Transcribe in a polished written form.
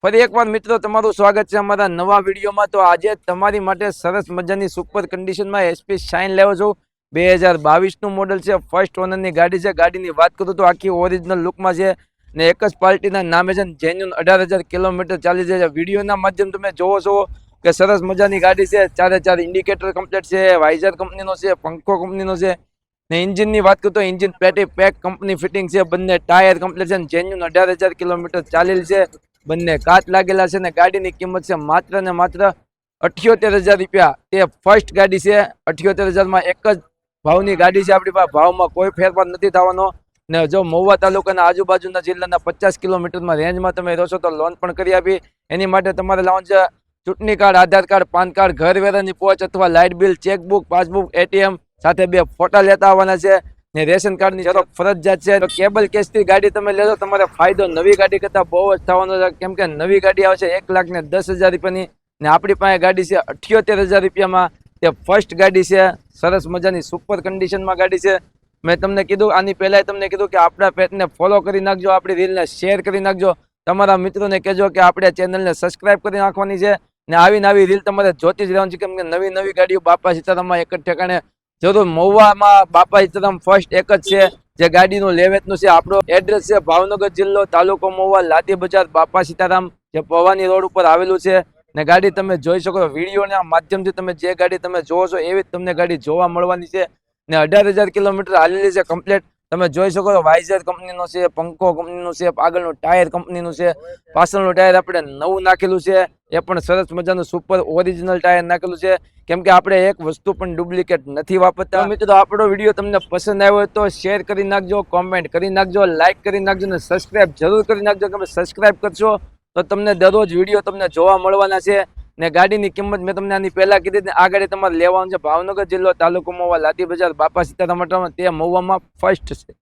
ફરી એકવાર મિત્રો તમારું સ્વાગત છે અમારા નવા વિડીયોમાં। તો આજે તમારી માટે સરસ મજાની સુપર કન્ડિશનમાં એસપી શાઇન લેવો છું। 2022 નું મોડલ છે, ફર્સ્ટ ઓનરની ગાડી છે। ગાડીની વાત કરું તો આખી ઓરિજિનલ લુકમાં છે ને એક જ પાર્ટીના નામે છે, જેન્યુન 18,000 કિલોમીટર ચાલી જાય છે। વિડીયોના માધ્યમ તમે જોવો છો કે સરસ મજાની ગાડી છે, ચારે ચાર ઇન્ડિકેટર કમ્પ્લીટ છે, વાઇઝર કંપનીનો છે, પંખો કંપનીનો છે ને એન્જિનની વાત કરું તો એન્જિન પેટી પેક કંપની ફિટિંગ છે, બંને ટાયર કમ્પ્લીટ છે, જેન્યુન 18,000 કિલોમીટર ચાલેલ છે, બંને કાચ લાગેલા છે ને ગાડીની કિંમત છે માત્ર ને માત્ર 78,000 રૂપિયા। તે ફર્સ્ટ ગાડી છે, 78,000 માં એક જ ભાવની ગાડી છે આપણી પાસે, ભાવમાં કોઈ ફેરફાર નથી થવાનો ને જો મહુવા તાલુકાના આજુબાજુના જિલ્લાના 50 કિલોમીટરમાં રેન્જમાં તમે રહો છો તો લોન પણ કરી આપી। એની માટે તમારે લાવવાનું છે ચૂંટણી કાર્ડ, આધાર કાર્ડ, પાન કાર્ડ, ઘર વેરાની પહોંચ અથવા light bill, chequebook, passbook, ATM સાથે 2 ફોટા લેતા આવવાના છે ને રેશન કાર્ડની ઝેરોક્ષ ફરજિયાત છે। તો કેબલ કેશથી ગાડી તમે લેજો તમારે ફાયદો નવી ગાડી કરતાં બહુ જ થવાનો છે, કેમ કે નવી ગાડી આવશે 1,10,000 રૂપિયાની ને આપણી પાસે ગાડી છે 78,000 રૂપિયામાં। તે ફર્સ્ટ ગાડી છે, સરસ મજાની સુપર કન્ડિશનમાં ગાડી છે। મેં તમને કીધું આની પહેલાં તમને કીધું કે આપણા પેજને ફોલો કરી નાખજો, આપણી રીલને શેર કરી નાખજો, તમારા મિત્રોને કહેજો કે આપણે ચેનલને સબસ્ક્રાઇબ કરી નાખવાની છે ને આવી નવી રીલ તમારે જોતી જ રહેવાની છે, કેમ કે નવી નવી ગાડીઓ બાપા સીતારામમાં એક જ ઠેકાણે જરૂર। મહુવામાં બાપા સીતારામ ફર્સ્ટ એક જ છે જે ગાડીનું લેવેચનું છે। આપણો એડ્રેસ છે ભાવનગર જિલ્લો, તાલુકો મહુવા, લાદી બજાર, બાપા સીતારામ જે ભવાની રોડ ઉપર આવેલું છે ને ગાડી તમે જોઈ શકો છો। વિડીયોના માધ્યમથી તમે જે ગાડી તમે જોવો છો એવી જ તમને ગાડી જોવા મળવાની છે ને 18,000 કિલોમીટર હાલેલી છે કમ્પ્લીટ। તમે જોઈ શકો છો વાઇઝર કંપનીનો છે, પંખો કંપનીનો છે, આગળનું ટાયર કંપનીનું છે, પાછળનું ટાયર આપણે નવું નાખેલું છે, એ પણ સરસ મજાનું સુપર ઓરિજિનલ ટાયર નાખેલું છે, કેમ કે આપણે એક વસ્તુ પણ ડુપ્લિકેટ નથી વાપરતા। મિત્રો આપણો વિડીયો તમને પસંદ આવ્યો હોય તો શેર કરી નાખજો, કોમેન્ટ કરી નાખજો, લાઇક કરી નાખજો ને સબસ્ક્રાઇબ જરૂર કરી નાખજો, કે સબસ્ક્રાઇબ કરશો તો તમને દરરોજ વિડીયો તમને જોવા મળવાના છે ને ગાડીની કિંમત મેં તમને આની પહેલા કીધી હતી। આ ગાડી તમારે લેવાનું છે ભાવનગર જિલ્લો, તાલુકો મહુવા, લાદી બજાર, બાપા સીતારામ, તે મહુવામાં ફર્સ્ટ છે।